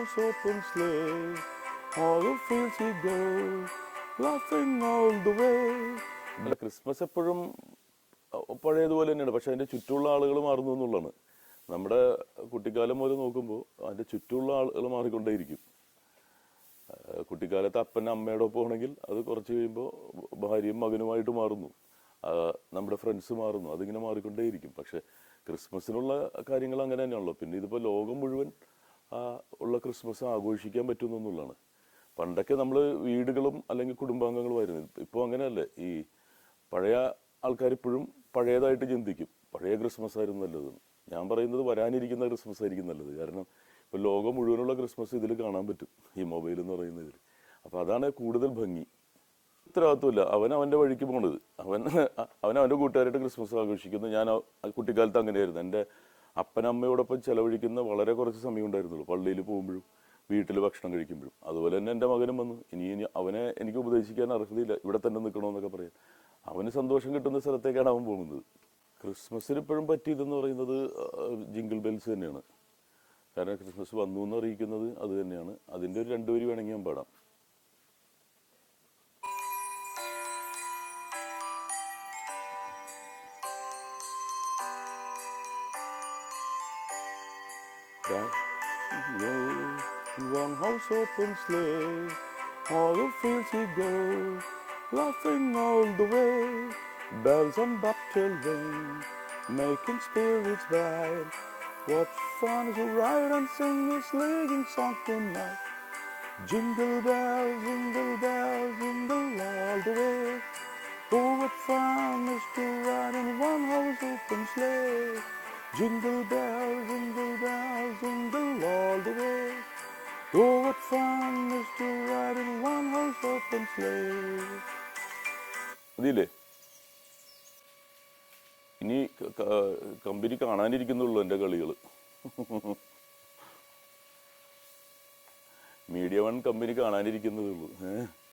house open sleigh, all the fields he goes, laughing all the way. അല്ല, Christmas എപ്പോഴും പഴയതുപോലെ തന്നെയാണ്. പക്ഷെ അതിൻ്റെ ചുറ്റുമുള്ള ആളുകൾ മാറുന്നു എന്നുള്ളതാണ്. നമ്മുടെ കുട്ടിക്കാലം മുതൽ നോക്കുമ്പോൾ അതിൻ്റെ ചുറ്റുമുള്ള ആളുകൾ മാറിക്കൊണ്ടേയിരിക്കും. കുട്ടിക്കാലത്ത് അപ്പൻ അമ്മയുടെ ഒപ്പം ആണെങ്കിൽ അത് കുറച്ച് കഴിയുമ്പോൾ ഭാര്യയും മകനുമായിട്ട് മാറുന്നു. നമ്മുടെ ഫ്രണ്ട്സ് മാറുന്നു. അതിങ്ങനെ മാറിക്കൊണ്ടേയിരിക്കും. പക്ഷെ ക്രിസ്മസിനുള്ള കാര്യങ്ങൾ അങ്ങനെ തന്നെയാണല്ലോ. പിന്നെ ഇതിപ്പോൾ ലോകം മുഴുവൻ ഉള്ള ക്രിസ്മസ് ആഘോഷിക്കാൻ പറ്റുമെന്നുള്ളതാണ്. പണ്ടൊക്കെ നമ്മൾ വീടുകളും അല്ലെങ്കിൽ കുടുംബാംഗങ്ങളുമായിരുന്നു. ഇപ്പോൾ അങ്ങനെയല്ലേ. ഈ പഴയ ആൾക്കാർ ഇപ്പോഴും പഴയതായിട്ട് ചിന്തിക്കും. പഴയ ക്രിസ്മസ് ആയിരുന്നു നല്ലത്. ഞാൻ പറയുന്നത് വരാനിരിക്കുന്ന ക്രിസ്മസ് ആയിരിക്കും നല്ലത്. കാരണം ഇപ്പോൾ ലോകം മുഴുവനുള്ള ക്രിസ്മസ് ഇതിൽ കാണാൻ പറ്റും, ഈ മൊബൈൽ എന്ന് പറയുന്നതിൽ. അപ്പോൾ അതാണ് കൂടുതൽ ഭംഗി. ഉത്തരവാദിത്വമില്ല. അവൻ്റെ വഴിക്ക് പോണത്. അവൻ്റെ കൂട്ടുകാരായിട്ട് ക്രിസ്മസ് ആഘോഷിക്കുന്നു. ഞാൻ കുട്ടിക്കാലത്ത് അങ്ങനെയായിരുന്നു. എൻ്റെ അപ്പനമ്മയോടൊപ്പം ചെലവഴിക്കുന്ന വളരെ കുറച്ച് സമയം ഉണ്ടായിരുന്നുള്ളൂ. പള്ളിയിൽ പോകുമ്പോഴും വീട്ടിൽ ഭക്ഷണം കഴിക്കുമ്പോഴും. അതുപോലെ തന്നെ എൻ്റെ മകനും വന്നു. ഇനി അവനെ എനിക്ക് ഉപദേശിക്കാൻ അർഹതയില്ല, ഇവിടെ തന്നെ നിൽക്കണമെന്നൊക്കെ പറയാം. അവന് സന്തോഷം കിട്ടുന്ന സ്ഥലത്തേക്കാണ് അവൻ പോകുന്നത്. ക്രിസ്മസിന് ഇപ്പോഴും പറ്റിയതെന്ന് പറയുന്നത് ജിംഗിൾ ബെൽസ് തന്നെയാണ്. കാരണം ക്രിസ്മസ് വന്നു എന്ന് അറിയിക്കുന്നത് അത് തന്നെയാണ്. അതിൻ്റെ ഒരു 2 വരി വേണമെങ്കിൽ ഞാൻ പാടാം. One house open sleigh, all the fields he goes, laughing all the way. Bells and bobtail ring, making spirits bright. What fun to ride and sing a sleighing song tonight. Jingle bells, jingle bells, jingle all the way. Oh, what fun is to ride in one house open sleigh. Jingle bells, jingle bells, jingle all the way. Oh, what fun is to ride in one house open sleigh. മതിയില്ലേ? ഇനി company കാണാനിരിക്കുന്നുള്ളൂ എൻ്റെ കളികൾ. Media 1 company കാണാനിരിക്കുന്നതേ ഉള്ളൂ.